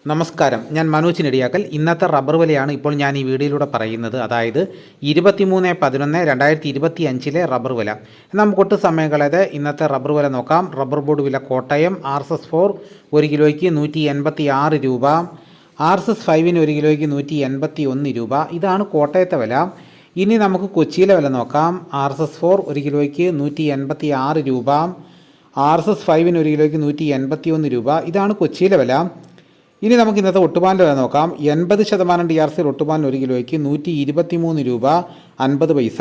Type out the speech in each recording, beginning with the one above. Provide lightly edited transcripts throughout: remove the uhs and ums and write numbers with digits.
നമസ്കാരം, ഞാൻ മനോജ് നെടിയാക്കൽ. ഇന്നത്തെ റബ്ബർ വിലയാണ് ഇപ്പോൾ ഞാൻ ഈ വീഡിയോയിലൂടെ പറയുന്നത്. അതായത് 23/11/2025 റബ്ബർ വില. നമുക്കൊട്ട് സമയം കളയാതെ ഇന്നത്തെ റബ്ബർ വില നോക്കാം. റബ്ബർ ബോർഡ് വില കോട്ടയം RSS-4 1 കിലോയ്ക്ക് 186 രൂപ, RSS-5 1 കിലോയ്ക്ക് 181 രൂപ. ഇതാണ് കോട്ടയത്തെ വില. ഇനി നമുക്ക് കൊച്ചിയിലെ വില നോക്കാം. RSS-4 1 കിലോയ്ക്ക് 186 രൂപ, RSS-5 1 കിലോയ്ക്ക് 181 രൂപ. ഇതാണ് കൊച്ചിയിലെ വില. ഇനി നമുക്ക് ഇന്നത്തെ ഒട്ടുപാലിൻ്റെ വില നോക്കാം. 80% DRC ഒട്ടുപാലിന് 1 കിലോയ്ക്ക് 123 രൂപ 50 പൈസ.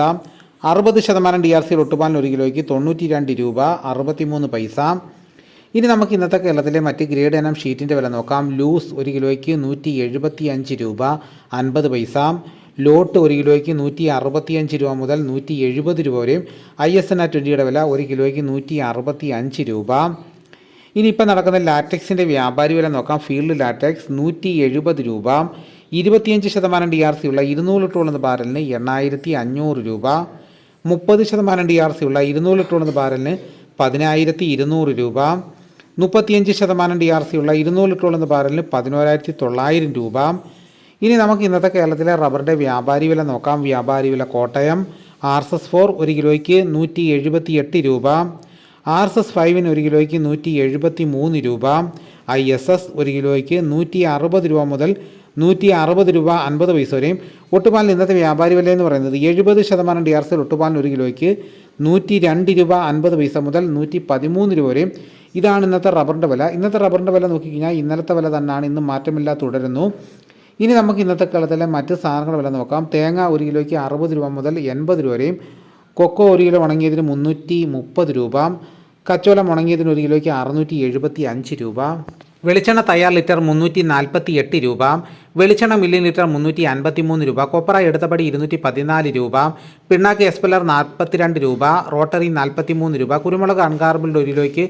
60% DRC ഒട്ടുപാലിന് 1 കിലോയ്ക്ക് 92 രൂപ 63 പൈസ. ഇനി നമുക്ക് ഇന്നത്തെ കേരളത്തിലെ മറ്റ് ഗ്രേഡ് ഇനം ഷീറ്റിൻ്റെ വില നോക്കാം. ലൂസ് 1 കിലോയ്ക്ക് 175 രൂപ 50 പൈസ. ലോട്ട് 1 കിലോയ്ക്ക് 165 രൂപ മുതൽ 170 രൂപ വരെയും. ISNA20യുടെ വില 1 കിലോയ്ക്ക് 165 രൂപ. ഇനിയിപ്പോൾ നടക്കുന്ന ലാറ്റക്സിൻ്റെ വ്യാപാരി വില നോക്കാം. ഫീൽഡ് ലാറ്റക്സ് 170 രൂപ. 25% DRC ഉള്ള 200 ലിറ്റർ ബാരലിന് 8500 രൂപ. 30% DRC ഉള്ള 200 ലിറ്റർ ബാരലിന് 10200 രൂപ. 35% DRC ഉള്ള 200 ലിറ്റർ ബാരലിന് 11900 രൂപ. ഇനി നമുക്ക് ഇന്നത്തെ കേരളത്തിലെ റബ്ബറിൻ്റെ വ്യാപാരി വില നോക്കാം. വ്യാപാരി വില കോട്ടയം RSS-4 1 കിലോയ്ക്ക് 178 രൂപ, RSS-5 1 കിലോയ്ക്ക് 173 രൂപ, ISS 1 കിലോയ്ക്ക് 160 രൂപ മുതൽ 160 രൂപ 50 പൈസ വരെയും. ഒട്ടുപാലിന് ഇന്നത്തെ വ്യാപാരി വില എന്ന് പറയുന്നത് 70% DRC ഒട്ടുപാലിന് 1 കിലോയ്ക്ക് 102 രൂപ 50 പൈസ മുതൽ 113 രൂപ വരെയും. ഇതാണ് ഇന്നത്തെ റബ്ബറിൻ്റെ വില. ഇന്നത്തെ റബ്ബറിൻ്റെ വില നോക്കിക്കഴിഞ്ഞാൽ ഇന്നലത്തെ വില തന്നെയാണ്, ഇന്നും മാറ്റമില്ലാതെ തുടരുന്നു. ഇനി നമുക്ക് ഇന്നത്തെ കേരളത്തിലെ മറ്റ് സാധനങ്ങളുടെ വില നോക്കാം. തേങ്ങ 1 കിലോയ്ക്ക് 60 രൂപ മുതൽ 80 രൂപ വരെയും. കൊക്കോ 1 കിലോ ഉണങ്ങിയതിന് 330 രൂപ. കച്ചോലം ഉണങ്ങിയതിന് 1 കിലോയ്ക്ക് 675 രൂപ. വെളിച്ചെണ്ണ തയ്യാർ ലിറ്റർ 348 രൂപ. വെളിച്ചെണ്ണ മില്ലി ലിറ്റർ 353 രൂപ. കൊപ്ര എടുത്തപടി 214 രൂപ. പിണ്ണാക്ക് എസ്പെല്ലർ 42 രൂപ. റോട്ടറി 43 രൂപ. കുരുമുളക് അൺകാർബിൾഡ് 1 കിലോയ്ക്ക്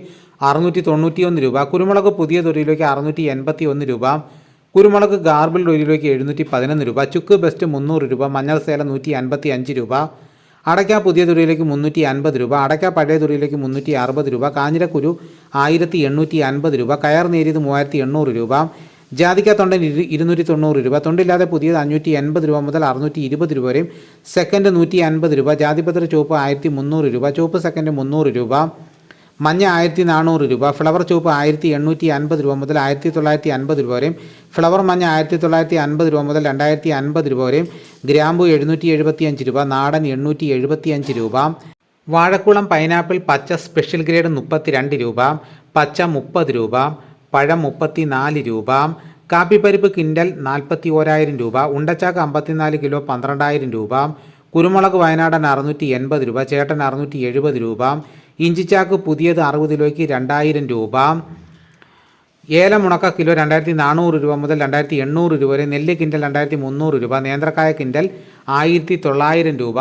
691 രൂപ. കുരുമുളക് പുതിയത് 1 കിലോയ്ക്ക് 681 രൂപ. കുരുമുളക് ഗാർബിൾഡ് 1 കിലോയ്ക്ക് 711 രൂപ. ചുക്ക് ബെസ്റ്റ് 300 രൂപ. മഞ്ഞൾ സേല 155 രൂപ. അടയ്ക്ക പുതിയ തുരിയിലേക്ക് 350 രൂപ. അടയ്ക്ക പഴയ തുരിയിലേക്ക് 360 രൂപ. കാഞ്ഞിരക്കുരു 1850 രൂപ. കയർ നേരിയത് 3800 രൂപ. ജാതിക്ക തൊണ്ടൻ 290 രൂപ. തൊണ്ടില്ലാതെ പുതിയത് 580 രൂപ മുതൽ 620 രൂപ വരെയും. സെക്കൻഡ് 150 രൂപ. ജാതിപത്ര ചുവപ്പ് 1300 രൂപ. ചുവപ്പ് സെക്കൻഡ് 300 രൂപ. മഞ്ഞ 1400 രൂപ. ഫ്ലവർ ചുവപ്പ് 1850 രൂപ മുതൽ 1950 രൂപ വരെയും. ഫ്ലവർ മഞ്ഞ 1950 രൂപ മുതൽ 2050 രൂപ വരെയും. ഗ്രാമ്പു 775 രൂപ. നാടൻ 875 രൂപ. വാഴക്കുളം പൈനാപ്പിൾ പച്ച സ്പെഷ്യൽ ഗ്രേഡ് 32 രൂപ. പച്ച 30 രൂപ. പഴം 34 രൂപ. കാപ്പിപ്പരിപ്പ് കിൻഡൽ 41,000 രൂപ. ഉണ്ടച്ചാക്ക് 54 കിലോ 12,000 രൂപ. കുരുമുളക് വയനാടൻ 680 രൂപ. ചേട്ടൻ 670 രൂപ. ഇഞ്ചിച്ചാക്ക് പുതിയത് 60 കിലോയ്ക്ക് 2000 രൂപ. ഏലം ഉണക്ക കിലോ 2400 രൂപ മുതൽ 2800 രൂപ വരെ. നെല്ല് കിൻഡൽ 2300 രൂപ. നേന്ത്രക്കായ കിൻഡൽ 1900 രൂപ.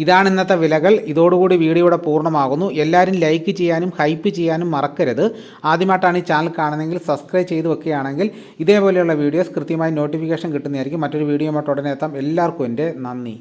ഇതാണ് ഇന്നത്തെ വിലകൾ. ഇതോടുകൂടി വീഡിയോയുടെ പൂർണ്ണമാകുന്നു. എല്ലാവരും ലൈക്ക് ചെയ്യാനും ഹൈപ്പ് ചെയ്യാനും മറക്കരുത്. ആദ്യമായിട്ടാണ് ഈ ചാനൽ കാണുന്നതെങ്കിൽ സബ്സ്ക്രൈബ് ചെയ്ത് വെക്കുകയാണെങ്കിൽ ഇതേപോലെയുള്ള വീഡിയോസ് കൃത്യമായി നോട്ടിഫിക്കേഷൻ കിട്ടുന്നതായിരിക്കും. മറ്റൊരു വീഡിയോയുമായിട്ട് ഉടനെ എത്താം. എല്ലാവർക്കും എൻ്റെ നന്ദി.